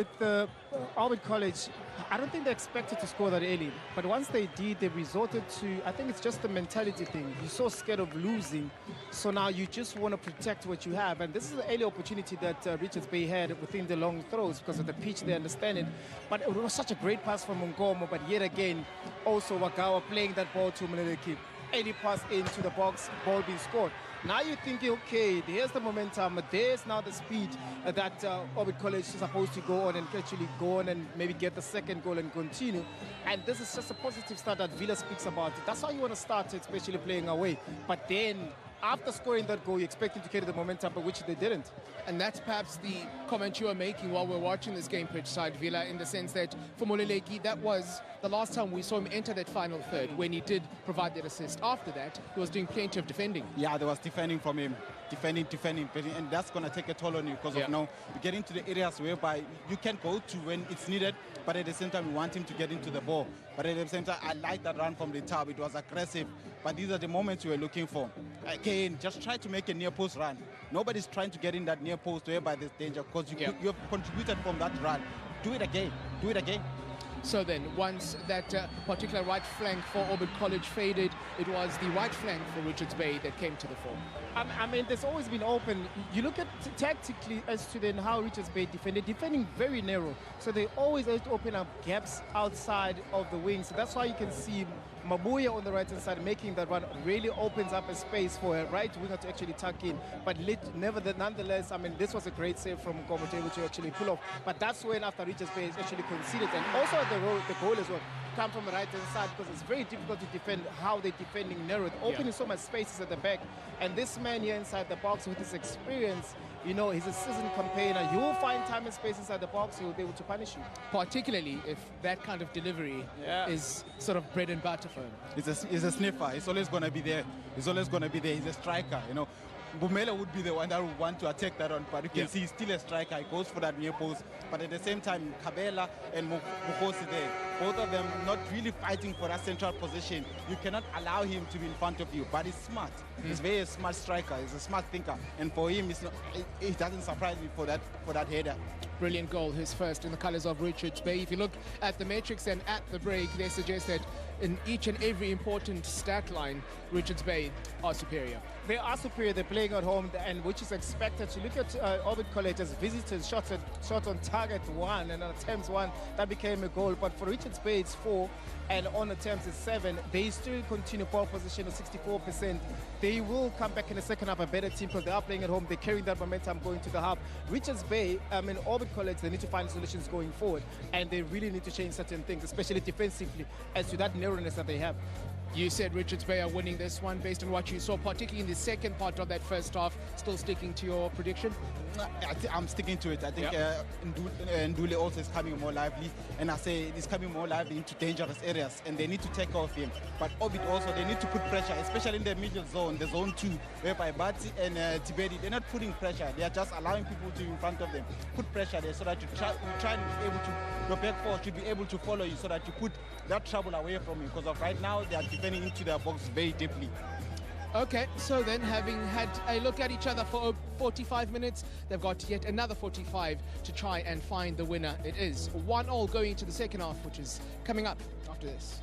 With the Albert College, I don't think they expected to score that early. But once they did, they resorted to, I think it's just the mentality thing. You're so scared of losing. So now you just want to protect what you have. And this is an early opportunity that Richards Bay had within the long throws because of the pitch, they understand it. But it was such a great pass from Mungomo. But yet again, also Wagawa playing that ball to Mleleki. Early pass into the box, ball being scored. Now you're thinking, okay, there's the momentum, there's now the speed that Orbit College is supposed to go on and actually go on and maybe get the second goal and continue. And this is just a positive start that Villa speaks about. That's how you want to start, especially playing away. But then, after scoring that goal, you're expecting to carry the momentum, but which they didn't. And that's perhaps the comment you were making while we're watching this game pitch side, Villa, in the sense that for Moleleki, that was the last time we saw him enter that final third when he did provide that assist. After that, he was doing plenty of defending. Yeah, there was defending from him. Defending, and that's going to take a toll on you because of now you get into the areas whereby you can go to when it's needed, but at the same time, you want him to get into the ball. But at the same time, I like that run from the top. It was aggressive, but these are the moments you were looking for. Again, just try to make a near post run. Nobody's trying to get in that near post whereby there's danger because you have contributed from that run. Do it again. Do it again. So then, once that particular right flank for Orbit College faded, it was the right flank for Richards Bay that came to the fore. I mean, there's always been open. You look at tactically as to then how Richards Bay defending very narrow. So they always have to open up gaps outside of the wing. So that's why you can see Mabuya on the right-hand side making that run really opens up a space for a right winger to actually tuck in. But nonetheless, I mean, this was a great save from Gomo to able to actually pull off. But that's when after Richards Bay is actually conceded. And also at the goal as well, come from the right-hand side because it's very difficult to defend how they're defending narrow. They're opening so much spaces at the back. And this man here inside the box with his experience, you know, he's a seasoned campaigner. You will find time and space inside the box, he will be able to punish you. Particularly if that kind of delivery is sort of bread and butter for him. He's a sniffer. He's always going to be there. He's always going to be there. He's a striker, you know. Bumela would be the one that would want to attack that on, but you can see he's still a striker. He goes for that near post. But at the same time, Kabela and Mukosi there, both of them not really fighting for that central position. You cannot allow him to be in front of you, but he's smart. He's a very smart striker. He's a smart thinker. And for him, it doesn't surprise me for that header. Brilliant goal, his first in the colours of Richards Bay. If you look at the metrics and at the break, they suggest that in each and every important stat line, Richards Bay are superior. They are superior. They're playing at home, and which is expected. To look at Orbit College as visitors, shots on target 1 and on attempts 1, that became a goal. But for Richards Bay, it's 4, and on attempts it's 7. They still continue ball position of 64%. They will come back in the second half a better team because they are playing at home. They're carrying that momentum going to the half. Richards Bay, I mean, Orbit College, they need to find solutions going forward, and they really need to change certain things, especially defensively, as to that narrowness that they have. You said Richards Bay are winning this one based on what you saw, particularly in the second part of that first half. Still sticking to your prediction? I'm sticking to it. I think Ndule also is coming more lively, and I say he's coming more lively into dangerous areas, and they need to take off him. But Orbit also, they need to put pressure, especially in the middle zone, the zone 2, whereby Batsi and Tibedi, they're not putting pressure. They are just allowing people to in front of them. Put pressure there so that you try and be able to, your back four should be able to follow you so that you put that trouble away from you, because of right now they are defending into their box very deeply. Okay, so then having had a look at each other for 45 minutes, they've got yet another 45 to try and find the winner. It is 1-1 going into the second half, which is coming up after this.